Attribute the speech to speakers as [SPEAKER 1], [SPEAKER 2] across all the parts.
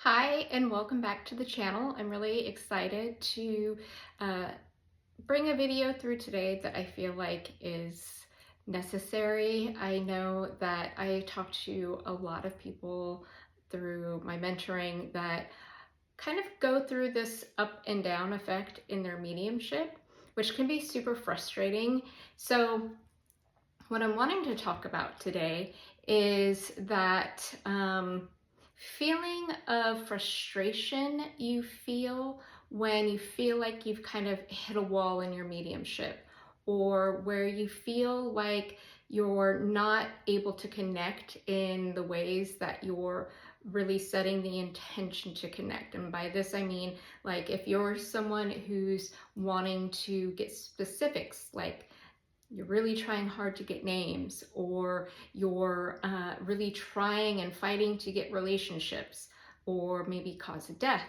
[SPEAKER 1] Hi, and welcome back to the channel. I'm really excited to uh, bring a video through today that I feel like is necessary. I know that I talk to a lot of people through my mentoring that kind of go through this up and down effect in their mediumship, which can be super frustrating. So what I'm wanting to talk about today is that feeling of frustration you feel when you feel like you've kind of hit a wall in your mediumship, or where you feel like you're not able to connect in the ways that you're really setting the intention to connect. And by this I mean, like, if you're someone who's wanting to get specifics, like you're really trying hard to get names, or you're really trying and fighting to get relationships, or maybe cause a death.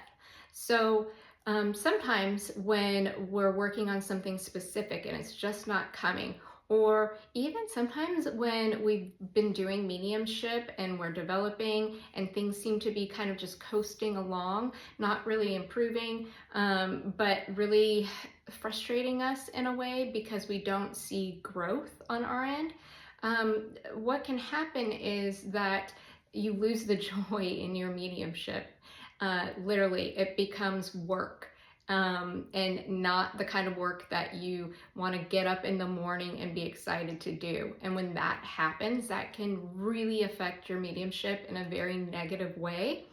[SPEAKER 1] So sometimes when we're working on something specific and it's just not coming, or even sometimes when we've been doing mediumship and we're developing and things seem to be kind of just coasting along, not really improving, but really frustrating us in a way because we don't see growth on our end, what can happen is that you lose the joy in your mediumship. Literally, it becomes work, and not the kind of work that you want to get up in the morning and be excited to do. And when that happens, that can really affect your mediumship in a very negative way.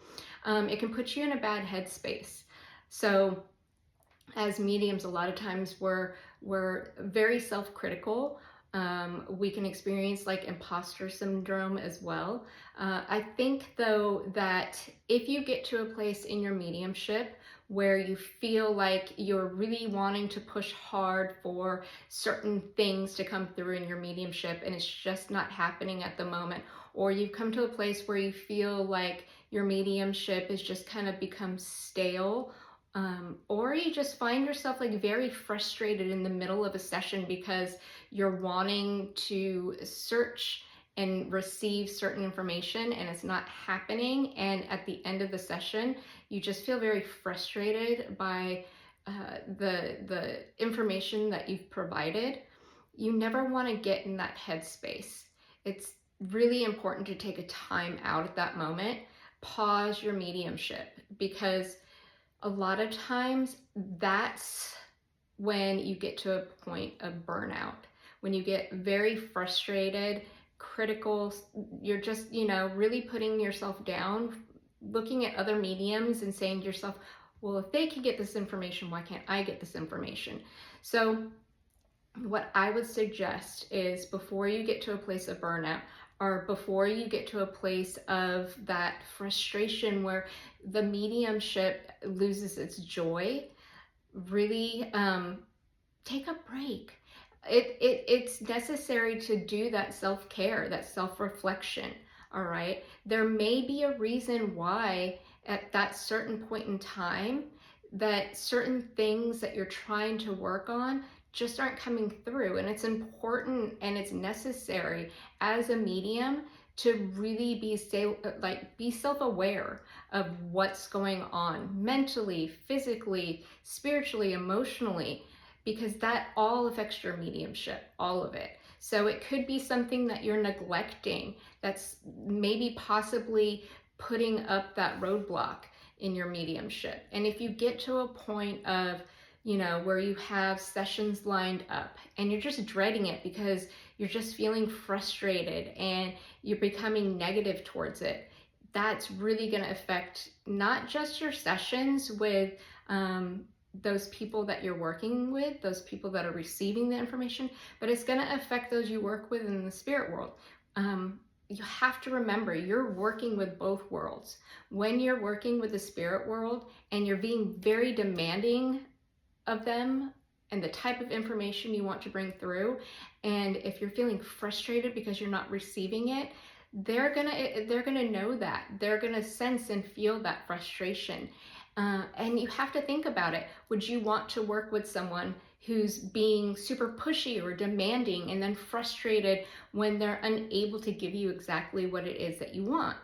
[SPEAKER 1] It can put you in a bad headspace. So as mediums, a lot of times we're very self-critical. We can experience like imposter syndrome as well. I think though that if you get to a place in your mediumship where you feel like you're really wanting to push hard for certain things to come through in your mediumship and it's just not happening at the moment, or you've come to a place where you feel like your mediumship has just kind of become stale, or you just find yourself like very frustrated in the middle of a session because you're wanting to search and receive certain information and it's not happening, and at the end of the session you just feel very frustrated by the information that you've provided. You never want to get in that headspace. It's really important to take a time out at that moment, pause your mediumship, because a lot of times that's when you get to a point of burnout, when you get very frustrated, critical, you're just, really putting yourself down, looking at other mediums and saying to yourself, well, if they can get this information, why can't I get this information? So what I would suggest is, before you get to a place of burnout, or before you get to a place of that frustration where the mediumship loses its joy, really take a break. It's necessary to do that self-care, that self-reflection. All right, there may be a reason why at that certain point in time that certain things that you're trying to work on just aren't coming through, and it's important and it's necessary as a medium to really be self-aware of what's going on mentally, physically, spiritually, emotionally, because that all affects your mediumship, all of it. So it could be something that you're neglecting that's maybe possibly putting up that roadblock in your mediumship. And if you get to a point of, where you have sessions lined up and you're just dreading it because you're just feeling frustrated and you're becoming negative towards it, that's really going to affect not just your sessions with those people that you're working with, those people that are receiving the information, but it's going to affect those you work with in the spirit world. You have to remember, you're working with both worlds. When you're working with the spirit world and you're being very demanding of them and the type of information you want to bring through, and if you're feeling frustrated because you're not receiving it, they're gonna know that. They're gonna sense and feel that frustration. And you have to think about it. Would you want to work with someone who's being super pushy or demanding and then frustrated when they're unable to give you exactly what it is that you want?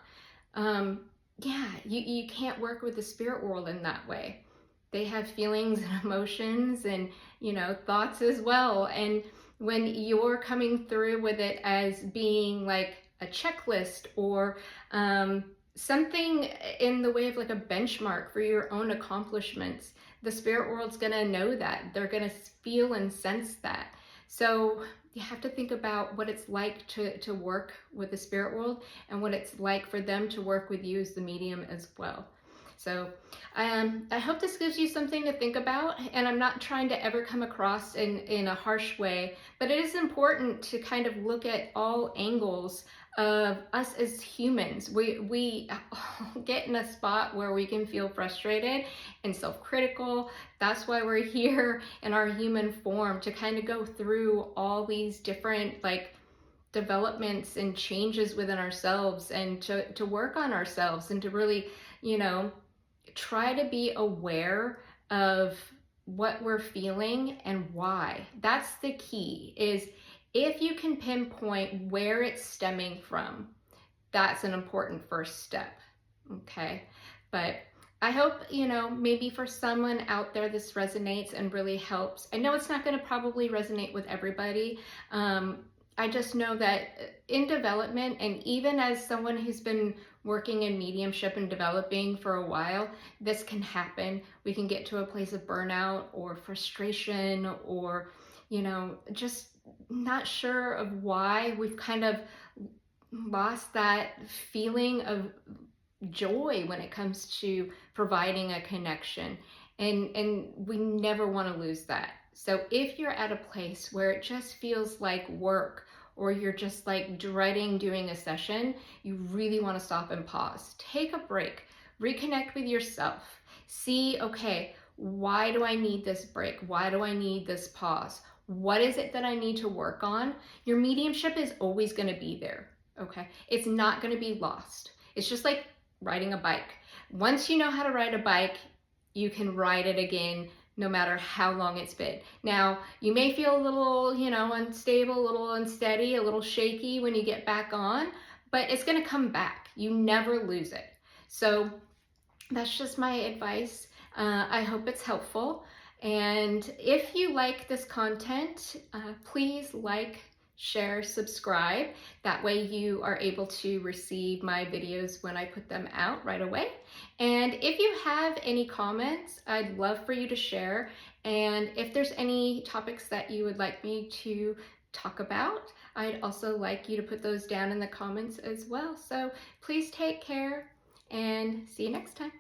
[SPEAKER 1] yeah, you can't work with the spirit world in that way. They have feelings and emotions and, thoughts as well. And when you're coming through with it as being like a checklist or something in the way of like a benchmark for your own accomplishments, the spirit world's gonna know that. They're gonna feel and sense that. So you have to think about what it's like to work with the spirit world and what it's like for them to work with you as the medium as well. So I hope this gives you something to think about, and I'm not trying to ever come across in a harsh way, but it is important to kind of look at all angles of us as humans. We get in a spot where we can feel frustrated and self-critical. That's why we're here in our human form, to kind of go through all these different like developments and changes within ourselves, and to work on ourselves, and to really, you know, try to be aware of what we're feeling and why. That's the key, is if you can pinpoint where it's stemming from, that's an important first step. Okay. But I hope, maybe for someone out there this resonates and really helps. I know it's not going to probably resonate with everybody. I just know that in development, and even as someone who's been working in mediumship and developing for a while, this can happen. We can get to a place of burnout or frustration, or, just not sure of why. We've kind of lost that feeling of joy when it comes to providing a connection, and we never want to lose that. So if you're at a place where it just feels like work, or you're just like dreading doing a session, you really want to stop and pause, take a break, reconnect with yourself, see, okay, why do I need this break? Why do I need this pause? What is it that I need to work on? Your mediumship is always going to be there. Okay, it's not going to be lost. It's just like riding a bike. Once you know how to ride a bike, you can ride it again no matter how long it's been. Now, you may feel a little, unstable, a little unsteady, a little shaky when you get back on, but it's going to come back. You never lose it. So that's just my advice. I hope it's helpful. And if you like this content, please like, share, subscribe. That way you are able to receive my videos when I put them out right away. And if you have any comments, I'd love for you to share. And if there's any topics that you would like me to talk about, I'd also like you to put those down in the comments as well. So please take care and see you next time.